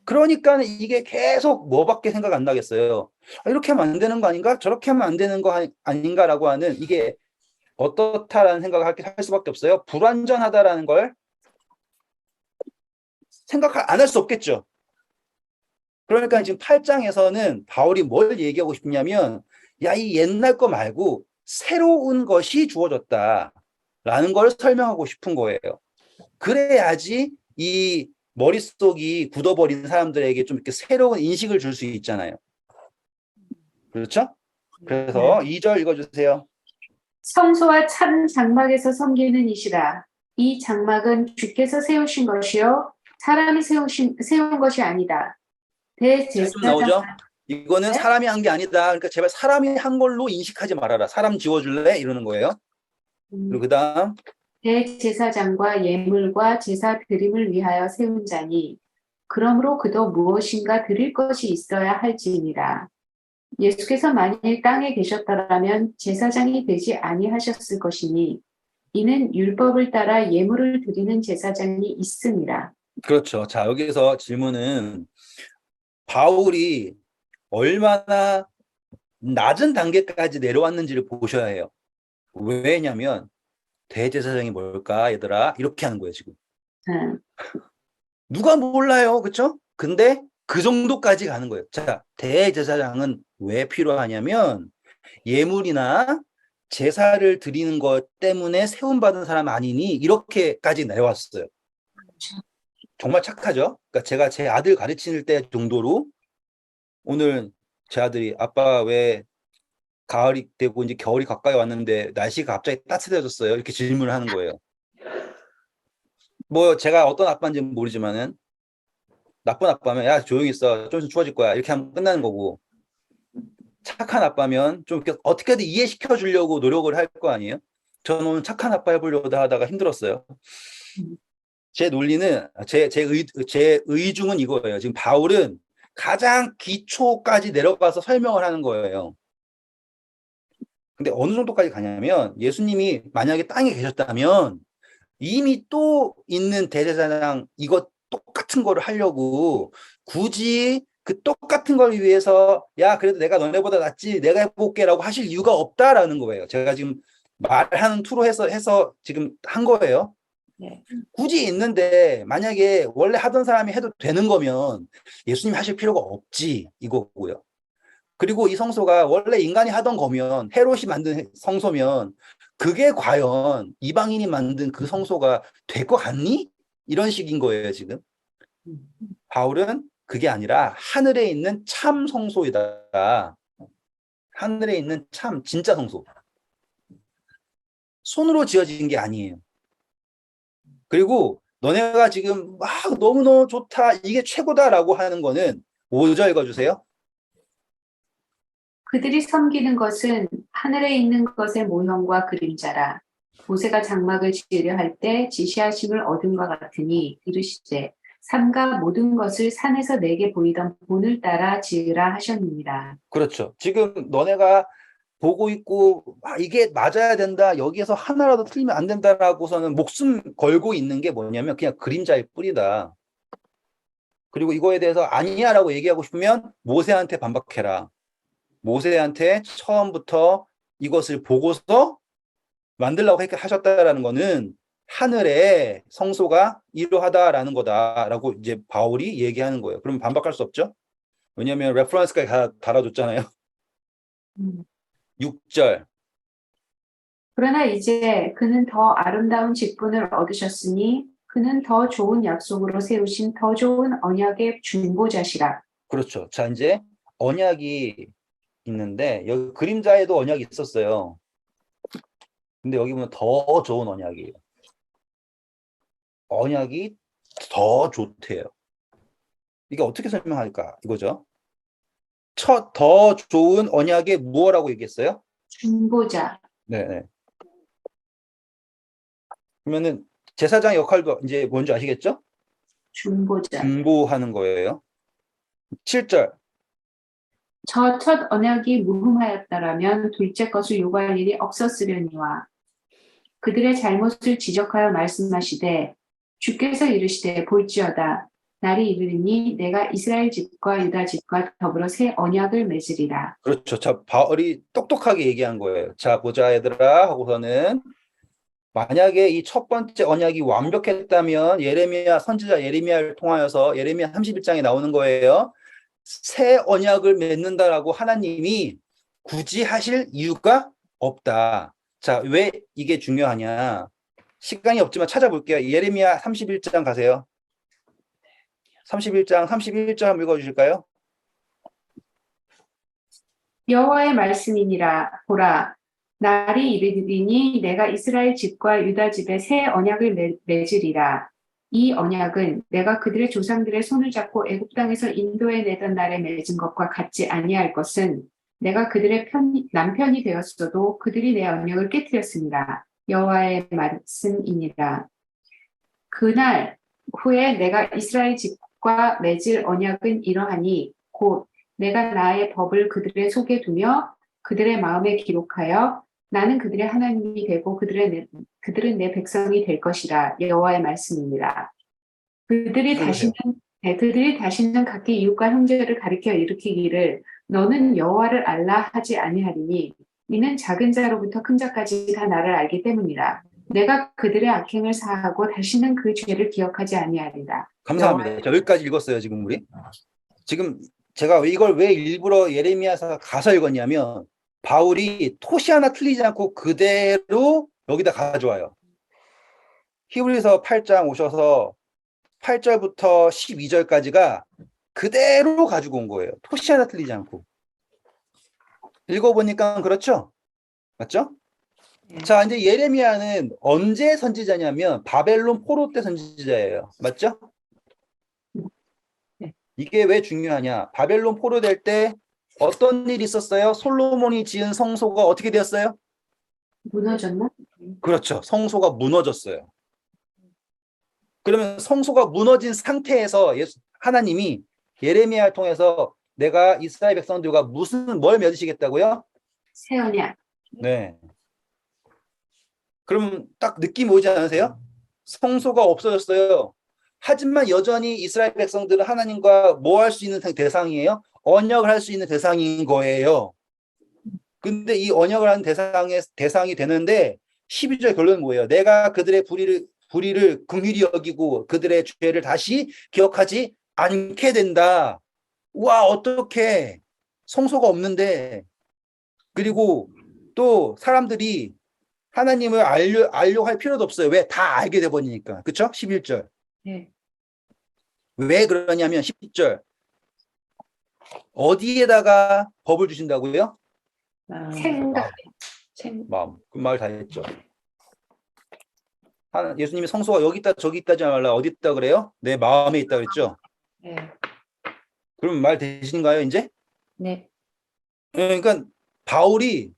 그러니까 이게 계속 뭐밖에 생각 안 나겠어요. 이렇게 하면 안 되는 거 아닌가? 저렇게 하면 안 되는 거 아닌가라고 하는, 이게 어떻다라는 생각을 할 수밖에 없어요. 불완전하다라는 걸 생각 안 할 수 없겠죠. 그러니까 지금 8장에서는 바울이 뭘 얘기하고 싶냐면, 야, 이 옛날 거 말고 새로운 것이 주어졌다라는 걸 설명하고 싶은 거예요. 그래야지 이 머릿속이 굳어버린 사람들에게 좀 이렇게 새로운 인식을 줄 수 있잖아요. 그렇죠? 그래서 2절 읽어주세요. 성소와 참 장막에서 섬기는 이시라. 이 장막은 주께서 세우신 것이요 사람이 세운 것이 아니다. 좀 대제사장 나오죠? 이거는 네? 사람이 한 게 아니다. 그러니까 제발 사람이 한 걸로 인식하지 말아라. 사람 지워줄래? 이러는 거예요. 그리고 그 다음 대제사장과 예물과 제사 드림을 위하여 세운 자니 그러므로 그도 무엇인가 드릴 것이 있어야 할지니라. 예수께서 만일 땅에 계셨더라면 제사장이 되지 아니하셨을 것이니 이는 율법을 따라 예물을 드리는 제사장이 있음이라. 그렇죠. 자, 여기서 질문은 바울이 얼마나 낮은 단계까지 내려왔는지를 보셔야 해요. 왜냐면 대제사장이 뭘까, 얘들아? 이렇게 하는 거예요, 지금. 누가 몰라요, 그렇죠? 근데 그 정도까지 가는 거예요. 자, 대제사장은 왜 필요하냐면 예물이나 제사를 드리는 것 때문에 세움받은 사람 아니니, 이렇게까지 내려왔어요. 정말 착하죠? 그러니까 제가 제 아들 가르칠 때 정도로, 오늘 제 아들이 아빠 왜 가을이 되고 이제 겨울이 가까이 왔는데 날씨가 갑자기 따뜻해졌어요? 이렇게 질문을 하는 거예요. 뭐 제가 어떤 아빠인지는 모르지만은, 나쁜 아빠면 야 조용히 있어, 좀 있으면 추워질 거야, 이렇게 하면 끝나는 거고, 착한 아빠면 좀 이렇게 어떻게든 이해시켜 주려고 노력을 할 거 아니에요. 저는 오늘 착한 아빠 해보려고 하다가 힘들었어요. 제 논리는, 제 의중은 이거예요. 지금 바울은 가장 기초까지 내려가서 설명을 하는 거예요. 근데 어느 정도까지 가냐면, 예수님이 만약에 땅에 계셨다면 이미 또 있는 대제사장 이거 똑같은 거를 하려고 굳이 그 똑같은 걸 위해서 야 그래도 내가 너네보다 낫지 내가 해볼게라고 하실 이유가 없다라는 거예요. 제가 지금 말하는 투로 해서 지금 한 거예요. 네. 굳이 있는데 만약에 원래 하던 사람이 해도 되는 거면 예수님이 하실 필요가 없지, 이거고요. 그리고 이 성소가 원래 인간이 하던 거면, 헤롯이 만든 성소면 그게 과연 이방인이 만든 그 성소가 될 것 같니? 이런 식인 거예요, 지금. 바울은 그게 아니라 하늘에 있는 참 성소이다. 하늘에 있는 참 진짜 성소. 손으로 지어진 게 아니에요. 그리고 너네가 지금 막 너무너무 좋다, 이게 최고다라고 하는 거는 5절 읽어주세요. 그들이 섬기는 것은 하늘에 있는 것의 모형과 그림자라. 모세가 장막을 지으려 할 때 지시하심을 얻은과 같으니 이르시되 삼가 모든 것을 산에서 내게 보이던 본을 따라 지으라 하셨느니라. 그렇죠. 지금 너네가 보고 있고 이게 맞아야 된다, 여기에서 하나라도 틀리면 안 된다라고서는 목숨 걸고 있는 게 뭐냐면 그냥 그림자일 뿐이다. 그리고 이거에 대해서 아니야라고 얘기하고 싶으면 모세한테 반박해라. 모세한테 처음부터 이것을 보고서 만들라고 하셨다라는 거는 하늘의 성소가 이러하다라는 거다라고 이제 바울이 얘기하는 거예요. 그럼 반박할 수 없죠? 왜냐하면 레퍼런스까지 달아줬잖아요. 6절. 그러나 이제 그는 더 아름다운 직분을 얻으셨으니 그는 더 좋은 약속으로 세우신 더 좋은 언약의 중보자시라. 그렇죠. 자, 이제 언약이 있는데 여기 그림자에도 언약이 있었어요. 근데 여기 보면 더 좋은 언약이에요. 언약이 더 좋대요. 이게 어떻게 설명할까 이거죠. 더 좋은 언약에 무엇라고 얘기했어요? 중보자, 네. 그러면은 제사장 역할도 이제 뭔지 아시겠죠? 중보자. 중보하는 거예요. 7절. 저 첫 언약이 무흠하였더라면 둘째 것을 요구할 일이 없었으려니와 그들의 잘못을 지적하여 말씀하시되 주께서 이르시되 볼지어다 날이 이르리니 내가 이스라엘 집과 유다 집과 더불어 새 언약을 맺으리라. 그렇죠. 자, 바울이 똑똑하게 얘기한 거예요. 자, 보자 얘들아 하고서는 만약에 이 첫 번째 언약이 완벽했다면 예레미야 선지자 예레미야를 통하여서 예레미야 31장에 나오는 거예요. 새 언약을 맺는다라고 하나님이 굳이 하실 이유가 없다. 자, 왜 이게 중요하냐? 시간이 없지만 찾아볼게요. 예레미야 31장 가세요. 31장 31절 한번 읽어주실까요? 여호와의 말씀이니라. 보라 날이 이르리니 내가 이스라엘 집과 유다 집에 새 언약을 맺으리라. 이 언약은 내가 그들의 조상들의 손을 잡고 애굽 땅에서 인도해 내던 날에 맺은 것과 같지 아니할 것은 내가 그들의 남편이 되었어도 그들이 내 언약을 깨뜨렸습니다. 여호와의 말씀이니라. 그날 후에 내가 이스라엘 집과 맺을 언약은 이러하니 곧 내가 나의 법을 그들의 속에 두며 그들의 마음에 기록하여 나는 그들의 하나님이 되고 그들은 내 백성이 될 것이라. 여호와의 말씀입니다. 읽어주세요. 그들이 다시는 각기 이웃과 형제를 가리켜 일으키기를 너는 여호와를 알라 하지 아니하리니 이는 작은 자로부터 큰 자까지 다 나를 알기 때문이라. 내가 그들의 악행을 사하고 다시는 그 죄를 기억하지 아니하리라. 감사합니다. 자, 여기까지 읽었어요, 지금 우리. 지금 제가 이걸 왜 일부러 예레미야서 가서 읽었냐면 바울이 토시 하나 틀리지 않고 그대로 여기다 가져와요. 히브리서 8장 오셔서 8절부터 12절까지가 그대로 가지고 온 거예요. 토시 하나 틀리지 않고. 읽어보니까 그렇죠? 맞죠? 자, 이제 예레미야는 언제 선지자냐면 바벨론 포로 때 선지자예요. 맞죠? 네. 이게 왜 중요하냐? 바벨론 포로 될 때 어떤 일이 있었어요? 솔로몬이 지은 성소가 어떻게 되었어요? 무너졌나? 그렇죠. 성소가 무너졌어요. 그러면 성소가 무너진 상태에서 하나님이 예레미야를 통해서 내가 이스라엘 백성들과 뭘 맺으시겠다고요? 새 언약. 네. 그럼 딱 느낌 오지 않으세요? 성소가 없어졌어요. 하지만 여전히 이스라엘 백성들은 하나님과 뭐 할 수 있는 대상이에요? 언약을 할 수 있는 대상인 거예요. 근데 이 언약을 하는 대상이 되는데 12절 결론은 뭐예요? 내가 그들의 불의를 긍휼히 여기고 그들의 죄를 다시 기억하지 않게 된다. 와, 어떻게 성소가 없는데 그리고 또 사람들이 하나님을 알려고 할 필요도 없어요. 왜? 다 알게 돼 버리니까. 그렇죠? 11절. 네. 왜 그러냐면 10절. 어디에다가 법을 주신다고요? 생각. 마음. 그 말 다 했죠. 예수님이 성소가 여기 있다 저기 있다지 말라 어디 있다 그래요? 내 마음에 있다 그랬죠? 네. 그럼 말 되시는가요 이제? 네. 그러니까 바울이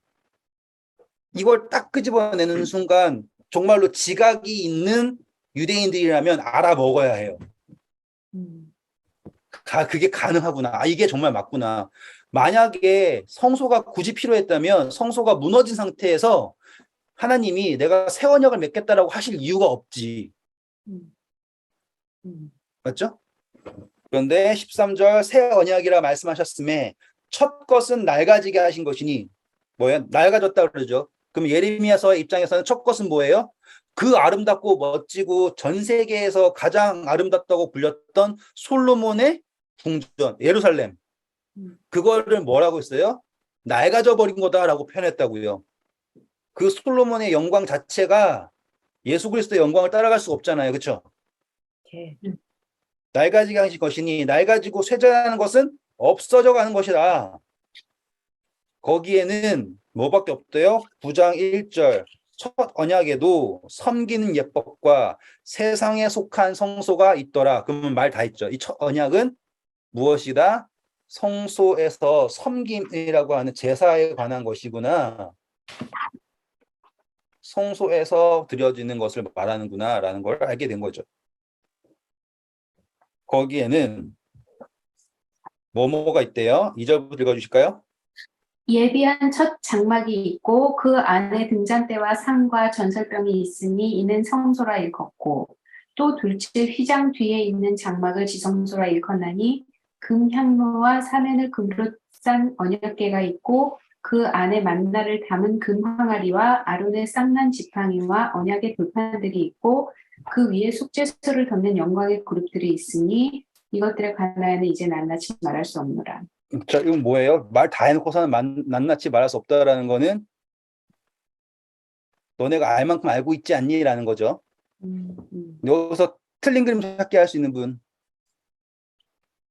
이걸 딱 끄집어내는 순간 정말로 지각이 있는 유대인들이라면 알아먹어야 해요. 그게 가능하구나. 아, 이게 정말 맞구나. 만약에 성소가 굳이 필요했다면 성소가 무너진 상태에서 하나님이 내가 새 언약을 맺겠다라고 하실 이유가 없지. 맞죠? 그런데 13절 새 언약이라 말씀하셨음에 첫 것은 낡아지게 하신 것이니 뭐예요? 낡아졌다 그러죠. 그럼 예레미야서의 입장에서는 첫 것은 뭐예요? 그 아름답고 멋지고 전 세계에서 가장 아름답다고 불렸던 솔로몬의 궁전 예루살렘 그거를 뭐라고 했어요? 낡아져 버린 거다라고 표현했다고요. 그 솔로몬의 영광 자체가 예수 그리스도의 영광을 따라갈 수가 없잖아요. 그렇죠? 네. 낡아지게 하신 것이니 낡아지고 쇠잔하는 것은 없어져 가는 것이다. 거기에는 뭐밖에 없대요? 9장 1절 첫 언약에도 섬기는 예법과 세상에 속한 성소가 있더라. 그러면 말 다 했죠. 이 첫 언약은 무엇이다? 성소에서 섬김이라고 하는 제사에 관한 것이구나. 성소에서 드려지는 것을 말하는구나 라는 걸 알게 된 거죠. 거기에는 뭐뭐가 있대요? 2절부터 읽어주실까요? 예비한 첫 장막이 있고 그 안에 등잔대와 상과 전설병이 있으니 이는 성소라 일컫고 또 둘째 휘장 뒤에 있는 장막을 지성소라 일컫나니 금 향로와 사면을 금으로 싼 언약궤가 있고 그 안에 만나를 담은 금 항아리와 아론의 쌍난 지팡이와 언약의 돌판들이 있고 그 위에 속죄소를 덮는 영광의 그룹들이 있으니 이것들에 관하여는 이제 낱낱이 말할 수 없노라. 자, 이건 뭐예요? 말 다 해놓고서는 낱낱이 말할 수 없다라는 거는 너네가 알 만큼 알고 있지 않니? 라는 거죠. 여기서 틀린 그림 찾기 할 수 있는 분.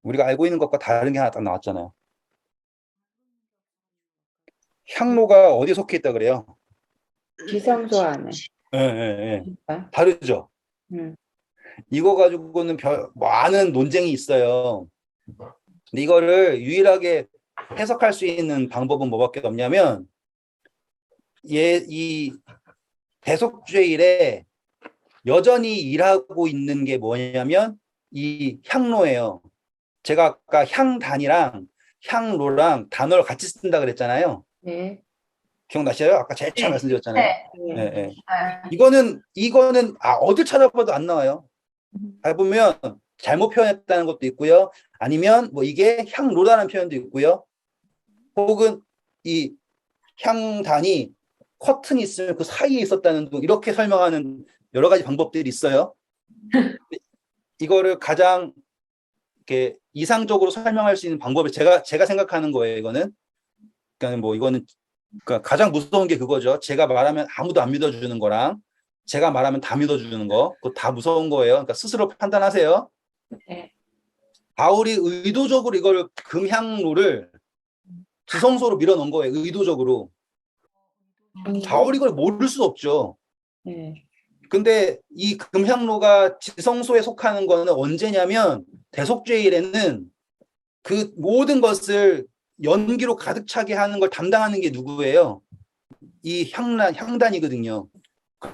우리가 알고 있는 것과 다른 게 하나 딱 나왔잖아요. 향로가 어디에 속해 있다 그래요? 지성소 안에. 예, 예, 예. 아, 다르죠? 이거 가지고는 많은 논쟁이 있어요. 근데 이거를 유일하게 해석할 수 있는 방법은 뭐밖에 없냐면 이 대속죄일에 여전히 일하고 있는 게 뭐냐면 이 향로예요. 제가 아까 향단이랑 향로랑 단어를 같이 쓴다 그랬잖아요. 네. 기억나시죠? 아까 제일 처음 말씀드렸잖아요. 네. 예, 예. 아, 이거는 어딜 찾아봐도 안 나와요. 잘 보면 잘못 표현했다는 것도 있고요. 아니면 뭐 이게 향로라는 표현도 있고요. 혹은 이 향단이 커튼이 있으면 그 사이에 있었다는 등 이렇게 설명하는 여러 가지 방법들이 있어요. 이거를 가장 이렇게 이상적으로 설명할 수 있는 방법을 제가 생각하는 거예요. 이거는 그러니까 뭐 이거는 그러니까 가장 무서운 게 그거죠. 제가 말하면 아무도 안 믿어주는 거랑 제가 말하면 다 믿어주는 거, 그거 다 무서운 거예요. 그러니까 스스로 판단하세요. 네. 바울이 의도적으로 이걸 금향로를 지성소로 밀어넣은 거예요. 의도적으로. 바울이 이걸 모를 수 없죠. 네. 근데 이 금향로가 지성소에 속하는 거는 언제냐면 대속죄일에는 그 모든 것을 연기로 가득 차게 하는 걸 담당하는 게 누구예요? 이 향단이거든요.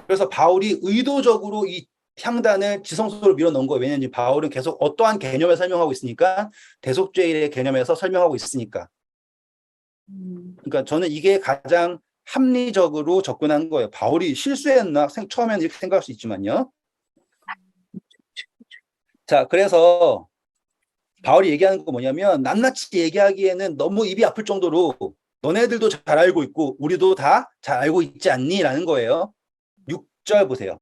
그래서 바울이 의도적으로 이 향단을 지성소로 밀어넣은 거예요. 왜냐하면 바울은 계속 어떠한 개념을 설명하고 있으니까 대속죄일의 개념에서 설명하고 있으니까. 그러니까 저는 이게 가장 합리적으로 접근한 거예요. 바울이 실수했나? 처음에는 이렇게 생각할 수 있지만요. 자, 그래서 바울이 얘기하는 거 뭐냐면 낱낱이 얘기하기에는 너무 입이 아플 정도로 너네들도 잘 알고 있고 우리도 다 잘 알고 있지 않니? 라는 거예요. 6절 보세요.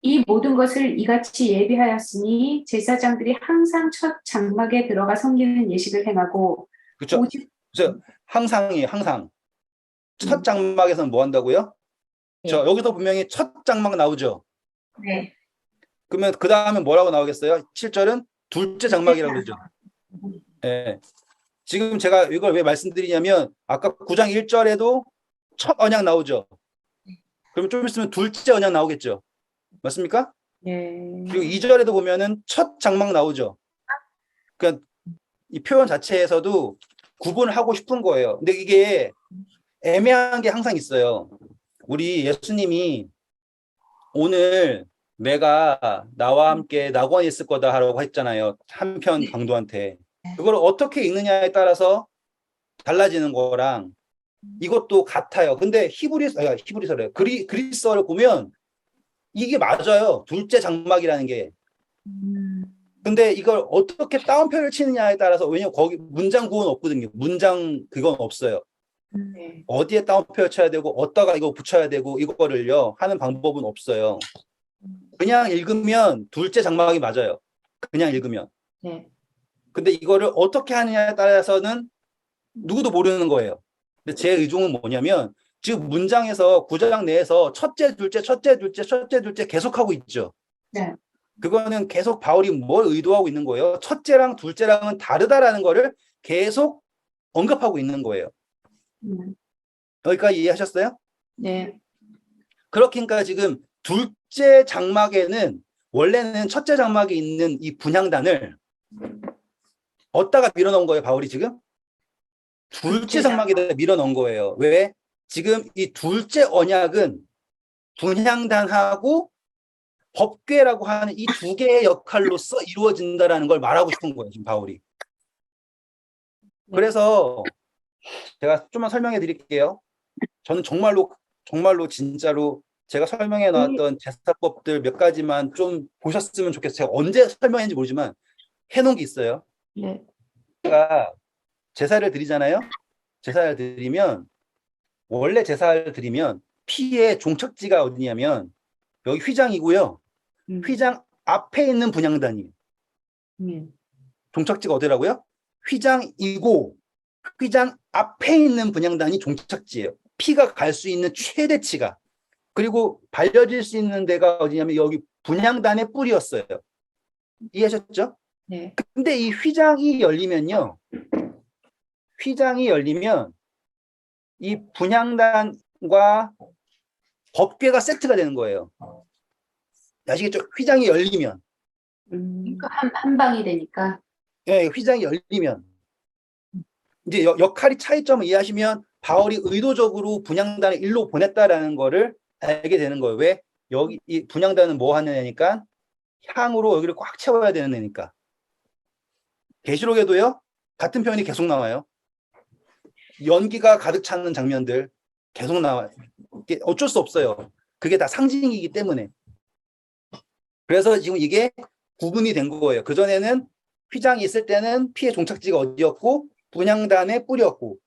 이 모든 것을 이같이 예비하였으니 제사장들이 항상 첫 장막에 들어가 섬기는 예식을 행하고 그렇죠? 오직 그래서 항상이에요. 항상. 첫 장막에서는 뭐 한다고요? 예. 여기서 분명히 첫 장막 나오죠. 네. 그러면 그 다음에 뭐라고 나오겠어요? 7절은 둘째 장막이라고 그러죠. 예. 지금 제가 이걸 왜 말씀드리냐면 아까 9장 1절에도 첫 언약 나오죠. 그럼 좀 있으면 둘째 언약 나오겠죠. 맞습니까? 네. 그리고 2절에도 보면은 첫 장막 나오죠. 그러니까 이 표현 자체에서도 구분을 하고 싶은 거예요. 근데 이게 애매한 게 항상 있어요. 우리 예수님이 오늘 내가 나와 함께 낙원에 있을 거다 하라고 했잖아요. 한편 강도한테. 그걸 어떻게 읽느냐에 따라서 달라지는 거랑 이것도 같아요. 근데 히브리서래요. 그리스어를 보면 이게 맞아요. 둘째 장막이라는 게. 근데 이걸 어떻게 따옴표를 치느냐에 따라서 왜냐면 거기 문장 구호는 없거든요. 문장 그건 없어요. 네. 어디에 따옴표를 쳐야 되고 어디다가 이거 붙여야 되고 이거를요 하는 방법은 없어요. 그냥 읽으면 둘째 장막이 맞아요. 그냥 읽으면. 네. 근데 이거를 어떻게 하느냐에 따라서는 누구도 모르는 거예요. 근데 제 의중은 뭐냐면 지금 문장에서 구장 내에서 첫째, 둘째, 첫째, 둘째, 첫째, 둘째 계속하고 있죠. 네. 그거는 계속 바울이 뭘 의도하고 있는 거예요. 첫째랑 둘째랑은 다르다라는 거를 계속 언급하고 있는 거예요. 여기까지 이해하셨어요? 네. 그렇게니까 지금 둘째 장막에는 원래는 첫째 장막에 있는 이 분향단을 어디다가 밀어넣은 거예요, 바울이 지금? 둘째 장막에다 밀어넣은 거예요. 왜? 지금 이 둘째 언약은 분향단하고 법궤라고 하는 이 두 개의 역할로서 이루어진다라는 걸 말하고 싶은 거예요, 지금 바울이. 그래서 제가 좀만 설명해 드릴게요. 저는 정말로 진짜로 제가 설명해 놨던 제사법들 몇 가지만 좀 보셨으면 좋겠어요. 제가 언제 설명했는지 모르지만 해놓은 게 있어요. 네. 제가 제사를 드리잖아요. 제사를 드리면 원래 제사를 드리면 피의 종착지가 어디냐면 여기 휘장이고요. 휘장 앞에 있는 분향단이에요. 종착지가 어디라고요? 휘장이고 휘장 앞에 있는 분향단이 종착지예요. 피가 갈 수 있는 최대치가. 그리고 발려질 수 있는 데가 어디냐면 여기 분향단의 뿔이었어요. 이해하셨죠? 네. 근데 이 휘장이 열리면요. 휘장이 열리면 이 분향단과 법궤가 세트가 되는 거예요. 아시겠죠? 휘장이 열리면. 한 방이 되니까. 예, 휘장이 열리면. 이제 역할이 차이점을 이해하시면 바울이 의도적으로 분향단을 일로 보냈다라는 거를 알게 되는 거예요. 왜? 여기 이 분향단은 뭐 하는 애니까? 향으로 여기를 꽉 채워야 되는 애니까. 계시록에도요. 같은 표현이 계속 나와요. 연기가 가득 차는 장면들 계속 나와요. 이게 어쩔 수 없어요. 그게 다 상징이기 때문에. 그래서 지금 이게 구분이 된 거예요. 그전에는 휘장이 있을 때는 피의 종착지가 어디였고 분향단의 뿔이었고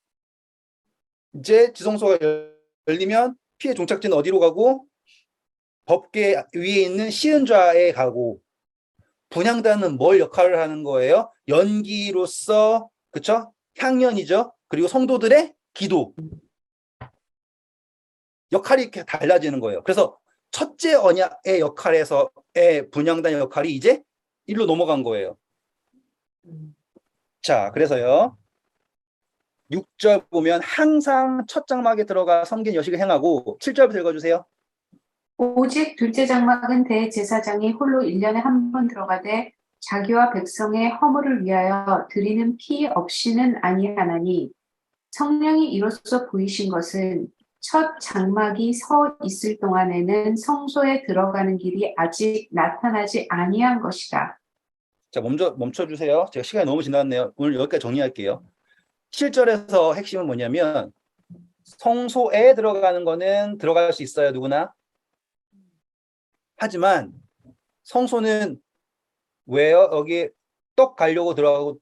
이제 지성소가 열리면 피의 종착지는 어디로 가고 법궤 위에 있는 시은좌에 가고 분향단은 뭘 역할을 하는 거예요? 연기로서 그쵸? 향연이죠. 그리고 성도들의 기도 역할이 이렇게 달라지는 거예요. 그래서 첫째 언약의 역할에서의 분향단의 역할이 이제 일로 넘어간 거예요. 자, 그래서요. 6절 보면 항상 첫 장막에 들어가 섬긴 여식을 행하고 7절부터 읽어주세요. 오직 둘째 장막은 대제사장이 홀로 1년에 한 번 들어가되 자기와 백성의 허물을 위하여 드리는 피 없이는 아니하나니 성령이 이로써 보이신 것은 첫 장막이 서 있을 동안에는 성소에 들어가는 길이 아직 나타나지 아니한 것이다. 자, 멈춰주세요. 제가 시간이 너무 지났네요. 오늘 여기까지 정리할게요. 7절에서 핵심은 뭐냐면 성소에 들어가는 거는 들어갈 수 있어요. 누구나. 하지만 성소는 왜요? 여기 떡 가려고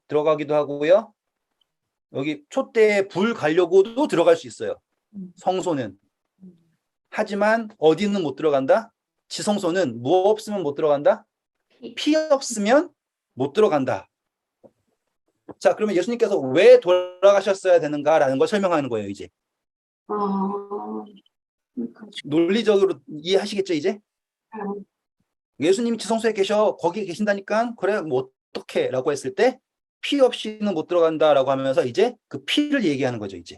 들어가기도 하고요. 여기 촛대에 불 가려고도 들어갈 수 있어요. 성소는. 하지만 어디는 못 들어간다? 지성소는 뭐 없으면 못 들어간다? 피 없으면 못 들어간다. 자, 그러면 예수님께서 왜 돌아가셨어야 되는가라는 걸 설명하는 거예요, 이제. 논리적으로 이해하시겠죠, 이제? 예수님이 지성소에 계셔, 거기 계신다니까? 그래, 뭐 어떡해? 라고 했을 때 피 없이는 못 들어간다라고 하면서 이제 그 피를 얘기하는 거죠, 이제.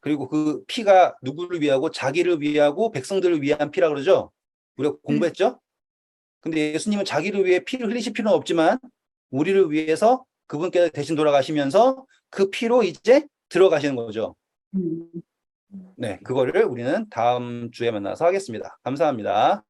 그리고 그 피가 누구를 위하고 자기를 위하고 백성들을 위한 피라 그러죠? 우리가 공부했죠? 근데 예수님은 자기를 위해 피를 흘리실 필요는 없지만 우리를 위해서 그분께서 대신 돌아가시면서 그 피로 이제 들어가시는 거죠. 네, 그거를 우리는 다음 주에 만나서 하겠습니다. 감사합니다.